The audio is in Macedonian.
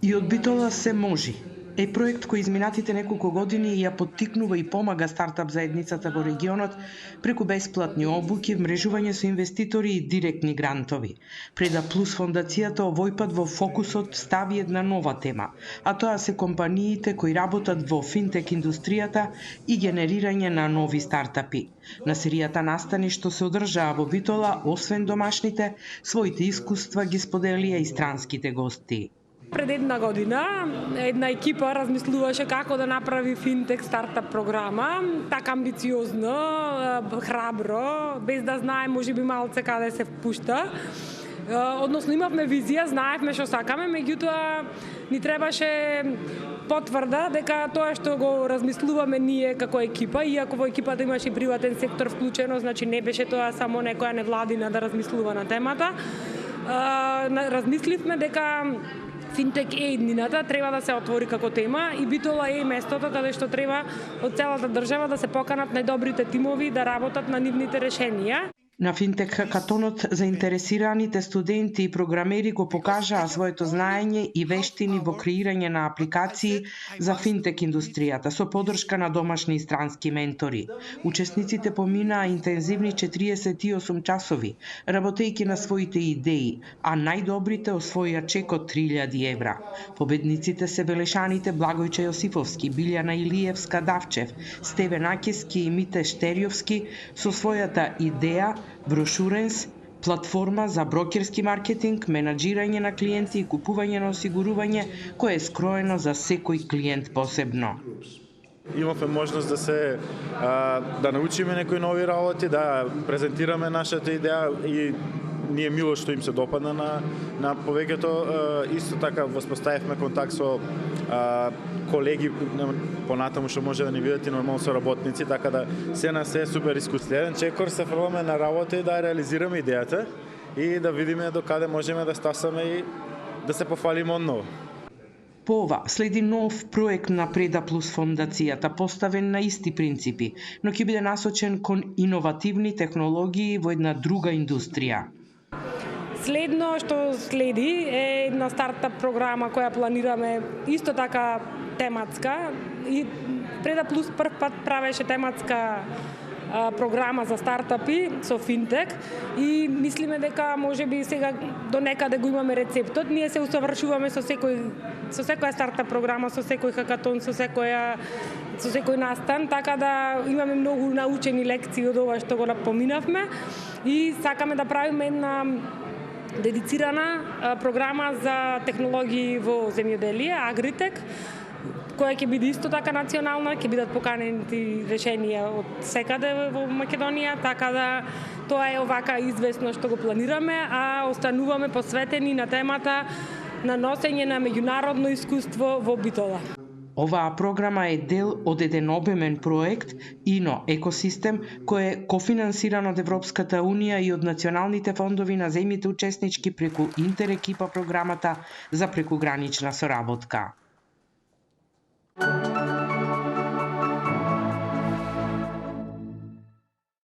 И од Битола се може е проект кој изминатите неколку години ја поттикнува и помага стартап заедницата во регионот преку бесплатни обуки, мрежување со инвеститори и директни грантови. Преда Плюс фондацијата овој пат во фокусот стави една нова тема, а тоа се компаниите кои работат во финтек индустријата и генерирање на нови стартапи. На серијата настани што се одржаа во Битола, освен домашните, своите искуства ги споделија и странските гости. Пред една година една екипа размислуваше како да направи финтек стартап програма, така амбициозно, храбро, без да знае можеби малце каде се впушта. Односно имавме визија, знаевме што сакаме, меѓутоа ни требаше потврда дека тоа што го размислуваме ние како екипа, иако во екипата имаше и приватен сектор вклучено, значи не беше тоа само некоја невладина да размислува на темата. Размисливме дека финтек е иднината, треба да се отвори како тема и Битола е местото каде што треба од целата држава да се поканат најдобрите тимови да работат на нивните решенија. На финтек хакатонот заинтересираните студенти и програмери го покажаа своето знаење и вештини во креирање на апликации за финтек индустријата со поддршка на домашни и странски ментори. Учесниците поминаа интензивни 48 часови, работејќи на своите идеи, а најдобрите освоија чек од 3000 евра. Победниците се белешаните Благојче Јосифовски, Билјана Илиевска Давчев, Стевен Акески и Мите Штериовски со својата идеја Брошуренс, платформа за брокерски маркетинг, менаџирање на клиенти и купување на осигурување кое е скроено за секој клиент посебно. Имавме можност да научиме некои нови работи, да презентираме нашата идеја и ние мило што им се допадна на повеќето. Исто така воспоставивме контакт со колеги понатаму што може да ни видат и нормално со работници, така да се на се супер искуство. Следен чекор се фрламе на работа и да реализираме идејата и да видиме до каде можеме да стасаме и да се пофалиме одново. По ова следи нов проект на Преда Плюс фондацијата, поставен на исти принципи, но ќе биде насочен кон иновативни технологии во една друга индустрија. Следно што следи е една стартап програма која планираме исто така тематска и Преда Плюс прв пат правеше тематска програма за стартапи со финтек и мислиме дека можеби сега до некаде го имаме рецептот. Ние се усавршуваме со секоја стартап програма, со секој хакатон, со секој настан, така да имаме многу научени лекции од ова што го поминавме и сакаме да правиме една дедицирана програма за технологии во земјоделие, Агритек, која ќе биде исто така национална, ќе бидат поканети решенија од секаде во Македонија, така да тоа е овака известно што го планираме, а остануваме посветени на темата на носење на меѓународно искуство во Битола. Оваа програма е дел од еден обемен проект ИНО екосистем кој е кофинансиран од Европската унија и од националните фондови на земјите учеснички преку Интерекипа програмата за прекугранична соработка.